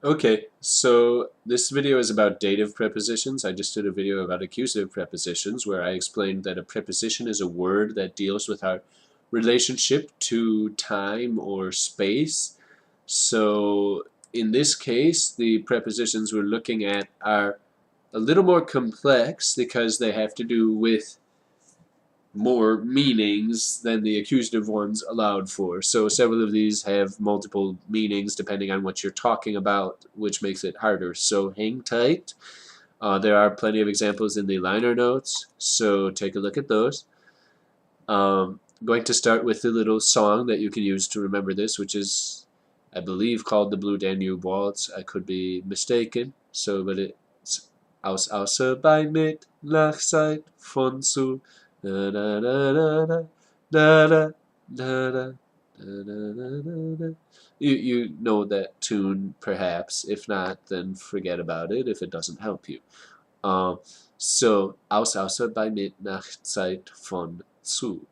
Okay, so this video is about dative prepositions. I just did a video about accusative prepositions where I explained that a preposition is a word that deals with our relationship to time or space. So in this case, the prepositions we're looking at are a little more complex because they have to do with more meanings than the accusative ones allowed for. So several of these have multiple meanings depending on what you're talking about, which makes it harder. So hang tight. There are plenty of examples in the liner notes, so take a look at those. I'm going to start with the little song that you can use to remember this, which is, I believe, called the Blue Danube Waltz. I could be mistaken. So, but it's Außer bei mit Nach, seit, von zu da da da da da da da da da da. You know that tune, perhaps. If not, then forget about it if it doesn't help you. Um, so, außer bei mit Nach, seit, von zu.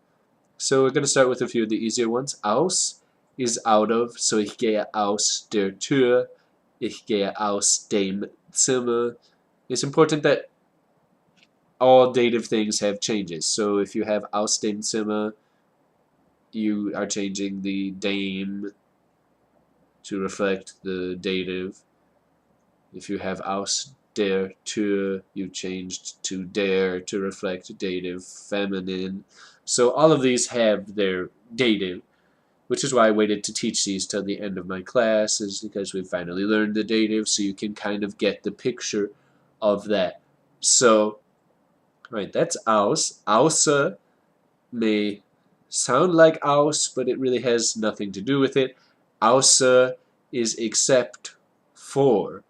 So we're going to start with a few of the easier ones. Aus is out of, so ich gehe aus der Tür, ich gehe aus dem Zimmer. It's important that all dative things have changes. So if you have aus dem Zimmer, you are changing the dem to reflect the dative. If you have aus der Tür, you changed to der to reflect dative feminine. So all of these have their dative, which is why I waited to teach these till the end of my class, is because we finally learned the dative, so you can kind of get the picture of that. So, right, that's aus. Außer may sound like aus, but it really has nothing to do with it. Außer is except for,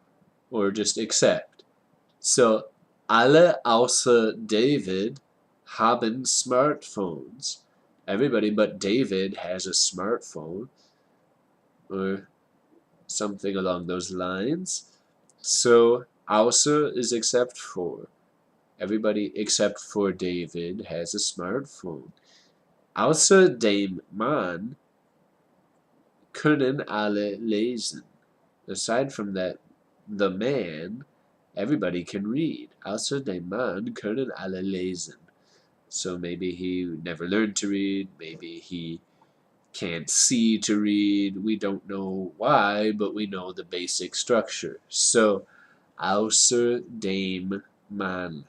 or just except. So, alle außer David haben Smartphones. Everybody but David has a smartphone, or something along those lines. So, außer is except for. Everybody except for David has a smartphone. Außer dem Mann können alle lesen. Aside from that, the man, everybody can read. Außer dem Mann können alle lesen. So maybe he never learned to read, maybe he can't see to read. We don't know why, but we know the basic structure. So, außer dem Mann.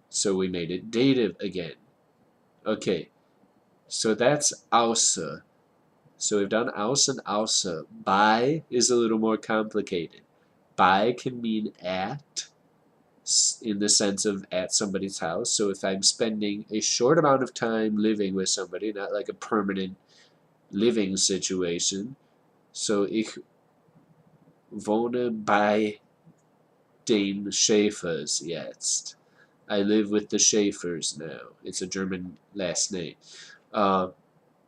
So we made it dative again. Okay, so that's außer. So we've done aus and außer. Bei is a little more complicated. Bei can mean at, in the sense of at somebody's house. So if I'm spending a short amount of time living with somebody, not like a permanent living situation. So ich wohne bei den Schäfers jetzt. I live with the Schäfers now. It's a German last name.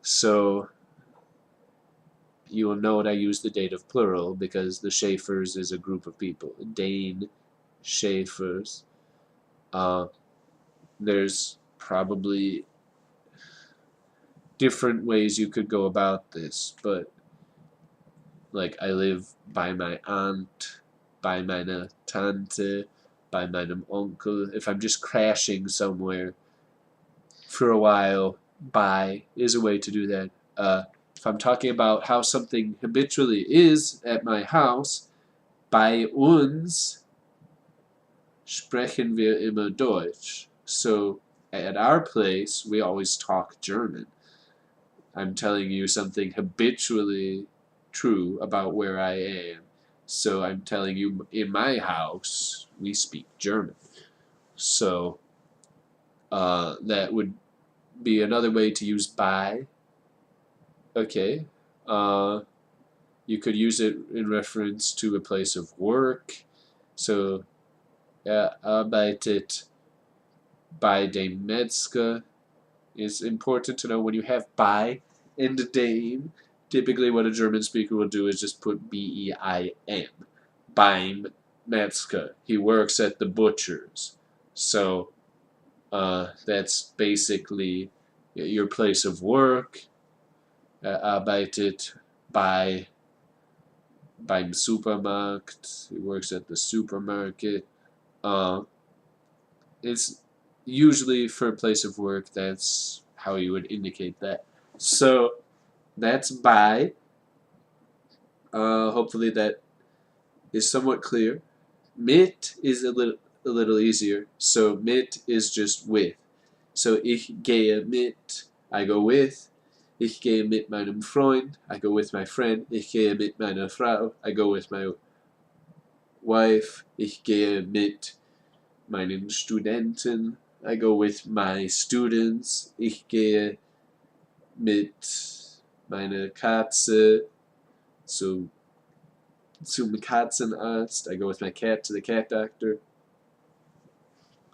So you will note I use the dative plural because the Schäfers is a group of people. Den Schäfers. There's probably different ways you could go about this, but like I live by my aunt, by meine Tante, by meinem Onkel. If I'm just crashing somewhere for a while, by is a way to do that. If I'm talking about how something habitually is at my house, bei uns sprechen wir immer Deutsch. So at our place, we always talk German. I'm telling you something habitually true about where I am. So I'm telling you, in my house, we speak German. So that would be another way to use bei. Okay. You could use it in reference to a place of work. So, arbeitet bei dem Metzger. It's important to know when you have bei and dem. Typically, what a German speaker will do is just put B-E-I-M. Beim Metzger. He works at the butcher's. So, that's basically your place of work. Arbeitet bei Beim Supermarkt. He works at the supermarket. It's usually for a place of work. That's how you would indicate that. So that's by. Hopefully that is somewhat clear. Mit is a little easier. So mit is just with. So ich gehe mit, I go with. Ich gehe mit meinem Freund, I go with my friend. Ich gehe mit meiner Frau, I go with my wife. Ich gehe mit meinen Studenten, I go with my students. Ich gehe mit meiner Katze zum Katzenarzt, I go with my cat to the cat doctor.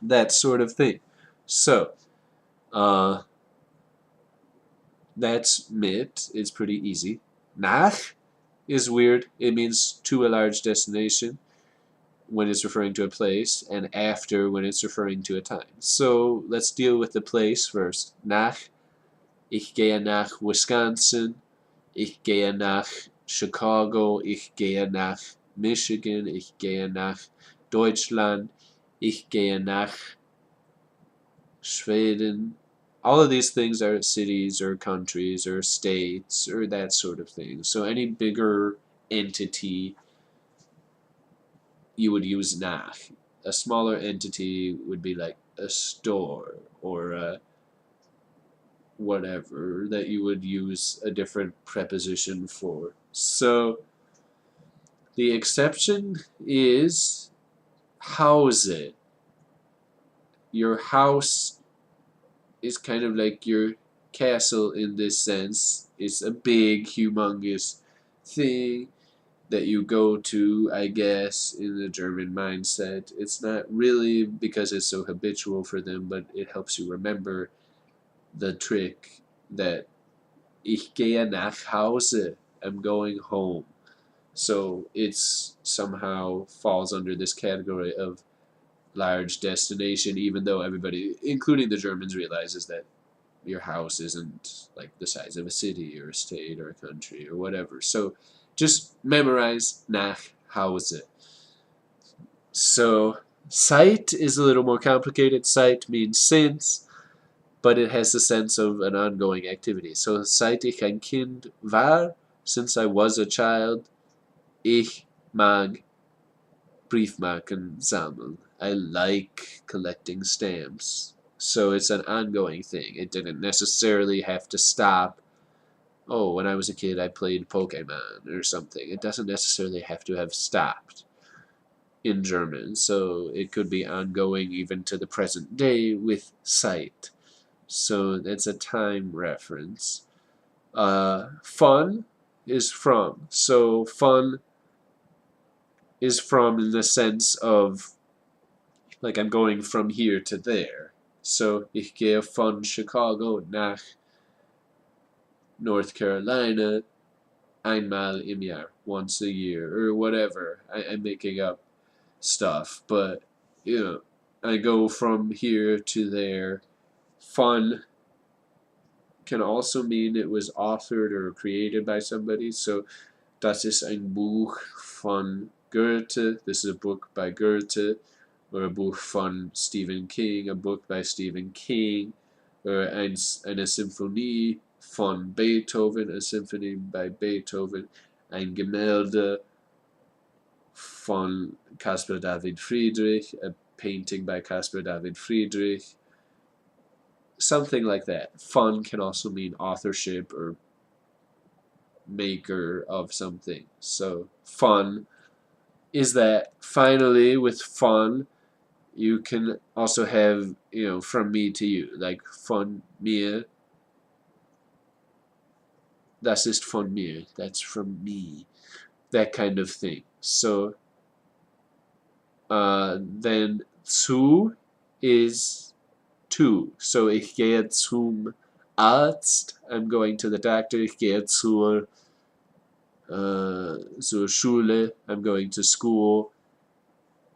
That sort of thing. So, that's mit. It's pretty easy. Nach is weird. It means to a large destination when it's referring to a place, and after when it's referring to a time. So let's deal with the place first. Nach. Ich gehe nach Wisconsin. Ich gehe nach Chicago. Ich gehe nach Michigan. Ich gehe nach Deutschland. Ich gehe nach Schweden. All of these things are cities or countries or states or that sort of thing. So any bigger entity, you would use nach. A smaller entity would be like a store or a whatever that you would use a different preposition for. So the exception is Hause. Your house is kind of like your castle in this sense. It's a big, humongous thing that you go to, I guess, in the German mindset. It's not really because it's so habitual for them, but it helps you remember the trick that ich gehe nach Hause. I'm going home. So it's somehow falls under this category of large destination, even though everybody, including the Germans, realizes that your house isn't like the size of a city or a state or a country or whatever. So just memorize nach Hause. So seit is a little more complicated. Seit means since, but it has the sense of an ongoing activity. So seit ich ein Kind war, since I was a child, ich mag Briefmarken sammeln. I like collecting stamps. So it's an ongoing thing. It didn't necessarily have to stop. Oh, when I was a kid, I played Pokemon or something. It doesn't necessarily have to have stopped in German. So it could be ongoing even to the present day with seit. So that's a time reference. Fun is from. So fun is from in the sense of like I'm going from here to there. So ich gehe von Chicago nach North Carolina einmal im Jahr, once a year, or whatever. I'm making up stuff, but you know, I go from here to there. Fun can also mean it was authored or created by somebody. So das ist ein Buch von Goethe. This is a book by Goethe. Or a Buch von Stephen King, a book by Stephen King. Or eine Symphonie von Beethoven, a symphony by Beethoven. Ein Gemälde von Caspar David Friedrich, a painting by Caspar David Friedrich. Something like that. Fun can also mean authorship or maker of something. So fun is that. Finally, with fun, you can also have, from me to you, like von mir. Das ist von mir. That's from me. That kind of thing. So then zu is to. So ich gehe zum Arzt. I'm going to the doctor. Ich gehe zur Schule. I'm going to school.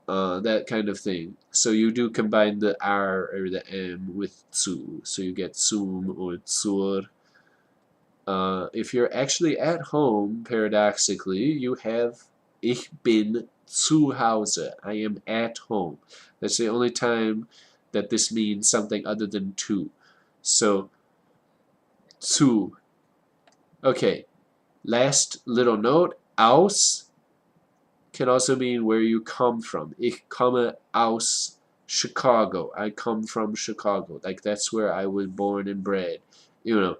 That kind of thing. So you do combine the R or the M with zu. So you get zum or zur. If you're actually at home, paradoxically, you have Ich bin zu Hause. I am at home. That's the only time that this means something other than to. So, zu. Okay, last little note. Aus can also mean where you come from. Ich komme aus Chicago. I come from Chicago. Like that's where I was born and bred. You know,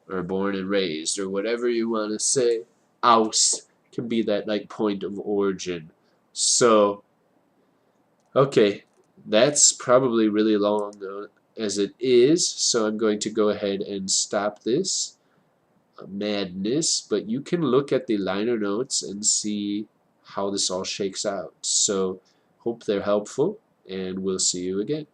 or born and raised, or whatever you want to say. Aus can be that like point of origin. So, okay, that's probably really long as it is, so I'm going to go ahead and stop this madness, but you can look at the liner notes and see how this all shakes out. So, hope they're helpful, and we'll see you again.